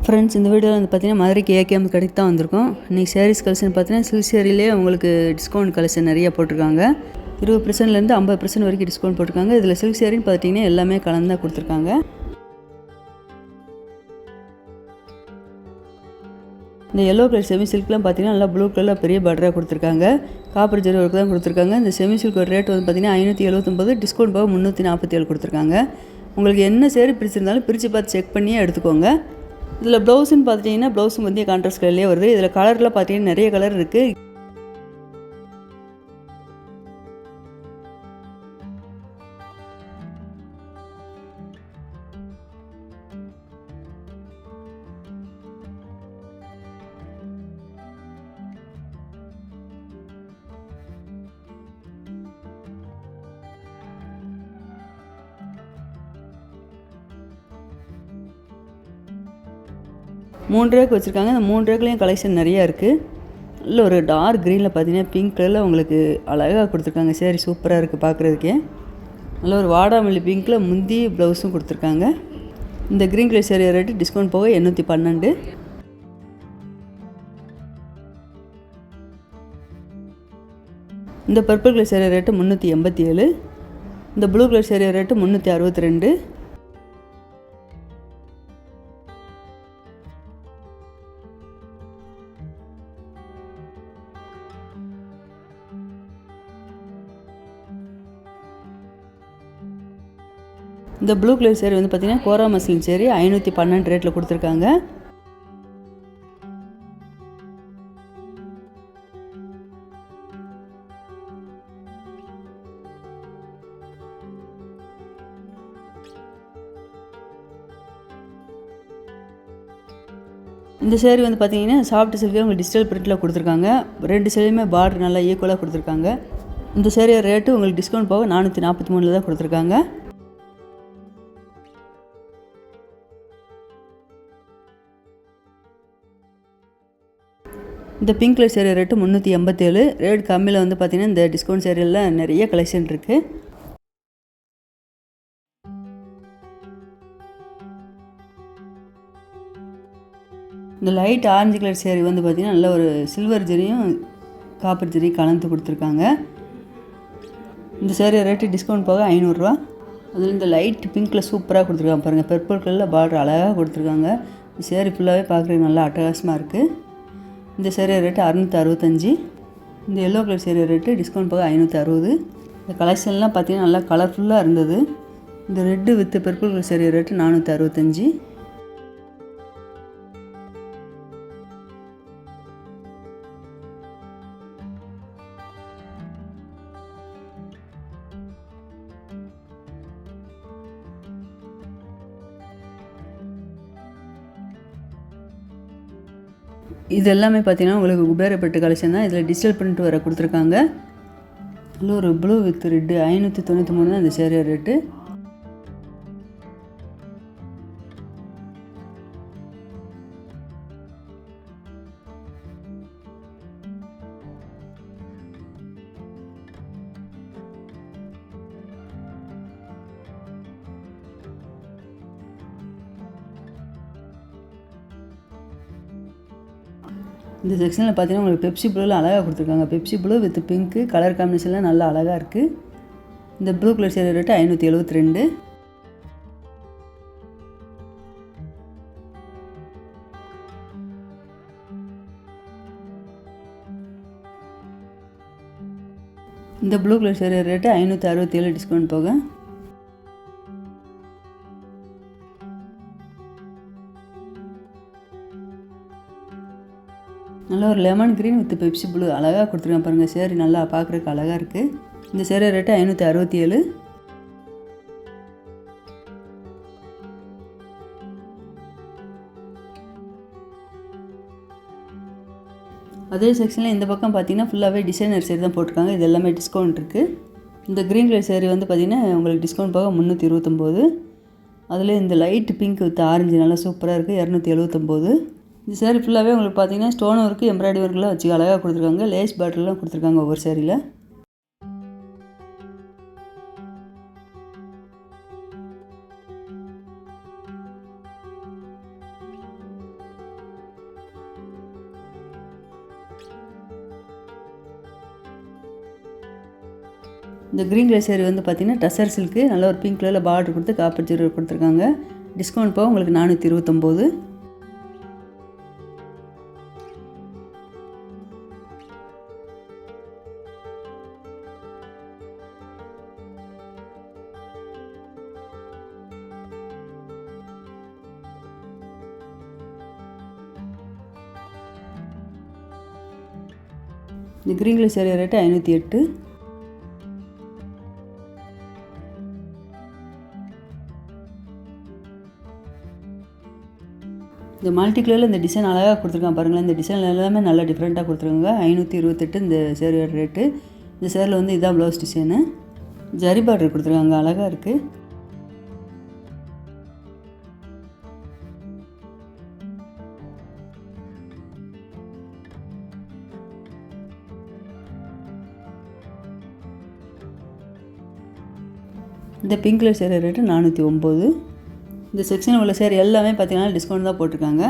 Friends, இந்த வீடியோவில் வந்து பார்த்தீங்கன்னா மதுரைக்கு ஏகேஎம் கடைக்கு தான் வந்திருக்கோம். இன்றைக்கி சாரீஸ் கலெக்ஷன் பார்த்தீங்கன்னா சில்க் சாரிலே உங்களுக்கு டிஸ்கவுண்ட் கலெக்ஷன் நிறையா போட்டிருக்காங்க. 20%லேருந்து 50% வரைக்கும் டிஸ்கவுண்ட் போட்டிருக்காங்க. இதில் சில்க் சாரின்னு பார்த்தீங்கன்னா எல்லாமே கலந்து தான் கொடுத்துருக்காங்க. இந்த எல்லோ கலர் செமி சில்க்லாம் பார்த்தீங்கன்னா நல்லா ப்ளூ கலரில் பெரிய பார்டராக கொடுத்துருக்காங்க. காப்பர் ஜரி ஒர்க்கு தான் கொடுத்துருக்காங்க. இந்த செமி சில்க் ரேட் வந்து பார்த்தீங்கன்னா 579, டிஸ்கவுண்ட் போக 347 கொடுத்துருக்காங்க. உங்களுக்கு என்ன சேரீ பிரிச்சிருந்தாலும் பிரித்து பார்த்து செக் பண்ணியே எடுத்துக்கோங்க. இதில் ப்ளவுஸுன்னு பார்த்துட்டிங்கன்னா ப்ளவுஸும் வந்து கான்ட்ராஸ்ட் கலர்லேயே வருது. இதில் கலரில் பார்த்தீங்கன்னா நிறைய கலர் இருக்குது. மூணு ரேக் வச்சுருக்காங்க. இந்த 3 ரேக்லேயும் கலெக்ஷன் நிறையா இருக்குது. இல்லை ஒரு டார்க் க்ரீனில் பார்த்தீங்கன்னா பிங்க் கலரில் உங்களுக்கு அழகாக கொடுத்துருக்காங்க. சரி, சூப்பராக இருக்குது பார்க்குறதுக்கே. நல்ல ஒரு வாடாமல்லி பிங்க்கில் முந்தி ப்ளவுஸும் கொடுத்துருக்காங்க. இந்த green colour sari rate discount போக 812. இந்த பர்பிள் கலர் சேரீ ரேட்டு 387. இந்த ப்ளூ கலர் சேரீ ரேட்டு 362. இந்த ப்ளூ கலர் சேரீ வந்து பார்த்திங்கன்னா கோரா மஸ்லின் சேரீ 512 ரேட்டில் கொடுத்துருக்காங்க. இந்த சேரீ வந்து பார்த்தீங்கன்னா சாஃப்ட் சில்கே உங்களுக்கு டிஜிட்டல் பிரிண்டில் கொடுத்துருக்காங்க. 2 சேரீயுமே பார்டர் நல்லா ஈக்குவலாக கொடுத்துருக்காங்க. இந்த சேரீ ரேட்டு உங்களுக்கு டிஸ்கவுண்ட் போக 443 தான் கொடுத்துருக்காங்க. இந்த pink colour sari rate 387. Rate கம்மியில் வந்து பார்த்திங்கன்னா இந்த டிஸ்கவுண்ட் சேரீயில் நிறைய கலெக்ஷன் இருக்குது. இந்த லைட் ஆரஞ்சு கலர் சேரீ வந்து பார்த்திங்கன்னா நல்ல ஒரு சில்வர் ஜரியும் காப்பர் ஜரியும் கலந்து கொடுத்துருக்காங்க. இந்த சேரீ ரேட்டு டிஸ்கவுண்ட் போக 500 ரூபா. அதில் இந்த லைட் பிங்க்கில் சூப்பராக கொடுத்துருக்காங்க பாருங்கள். பர்பிள் கலரில் பார்டர் அழகாக கொடுத்துருக்காங்க. இந்த சேரீ ஃபுல்லாகவே பார்க்குறதுக்கு நல்லா அட்டகாசமாக இருக்குது. இந்த சேரீ ரேட்டு 665. இந்த yellow colour sari rate discount போக 560. இந்த கலெக்ஷன்லாம் பார்த்தீங்கன்னா நல்லா கலர்ஃபுல்லாக இருந்தது. இந்த red with purple colour sari rate 465. இது எல்லாமே பார்த்தீங்கன்னா உங்களுக்கு குபேரப்பட்டு கலெக்ஷன் தான். இதில் டிஜிட்டல் பிரிண்ட் வர கொடுத்துருக்காங்க. இல்லை ஒரு ப்ளூ வித் ரெட்டு 593 தான் இந்த சேரீ ரேட்டு. இந்த செக்ஷனில் பார்த்தீங்கன்னா உங்களுக்கு பெப்சி ப்ளூவில் அழகாக கொடுத்துருக்காங்க. Pepsi blue with pink colour காம்பினேஷன்லாம் நல்லா அழகாக இருக்குது. இந்த ப்ளூ கலர் சேரீ ரேட்டு 572. இந்த blue colour sari rate 567 discount போக. நல்லா ஒரு lemon green with Pepsi blue அழகாக கொடுத்துருக்காங்க பாருங்கள். சேரீ நல்லா பார்க்குறதுக்கு அழகாக இருக்குது. இந்த சேரீ ரேட்டு 567. அதே செக்ஷனில் இந்த பக்கம் பார்த்தீங்கன்னா ஃபுல்லாகவே டிசைனர் சேரீ தான் போட்டிருக்காங்க. இது எல்லாமே டிஸ்கவுண்ட் இருக்குது. இந்த க்ரீன் கலர் சேரீ வந்து பார்த்திங்கன்னா உங்களுக்கு டிஸ்கவுண்ட் போக 329. அதில் இந்த லைட் பிங்க் வித் ஆரஞ்சு நல்லா சூப்பராக இருக்குது. 279. இந்த சேரீ ஃபுல்லாகவே உங்களுக்கு பார்த்தீங்கன்னா ஸ்டோன் ஒர்க்கு எம்ப்ராய்டரி ஒர்க்கெலாம் வச்சு அழகாக கொடுத்துருக்காங்க. லேஸ் பாட்டிலாம் கொடுத்துருக்காங்க ஒவ்வொரு சேரீயில். இந்த க்ரீன் கலர் சேரீ வந்து பார்த்திங்கன்னா டசர் சில்க்கு நல்ல ஒரு பிங்க் கலரில் பார்டர் கொடுத்து காப்பர் ஜரி கொடுத்துருக்காங்க. டிஸ்கவுண்ட் போக உங்களுக்கு 429. இந்த க்ரீன் கலர் சேரீ ரேட்டு 508. இந்த மல்டி கலரில் இந்த டிசைன் அழகாக கொடுத்துருக்காங்க பாருங்களேன். இந்த டிசைன் எல்லாமே நல்லா டிஃப்ரெண்ட்டாக கொடுத்துருக்காங்க. 528 இந்த சேரீயோட ரேட்டு. இந்த சேரில் வந்து இதான் ப்ளவுஸ் டிசைனு. ஜரி பார்டர் கொடுத்துருக்காங்க, அழகாக இருக்குது. இந்த பிங்க் கலர் சேரீ ரேட்டு 409. இந்த செக்ஷனில் உள்ள சேரீ எல்லாமே பார்த்தீங்கன்னா டிஸ்கவுண்ட் தான் போட்டிருக்காங்க.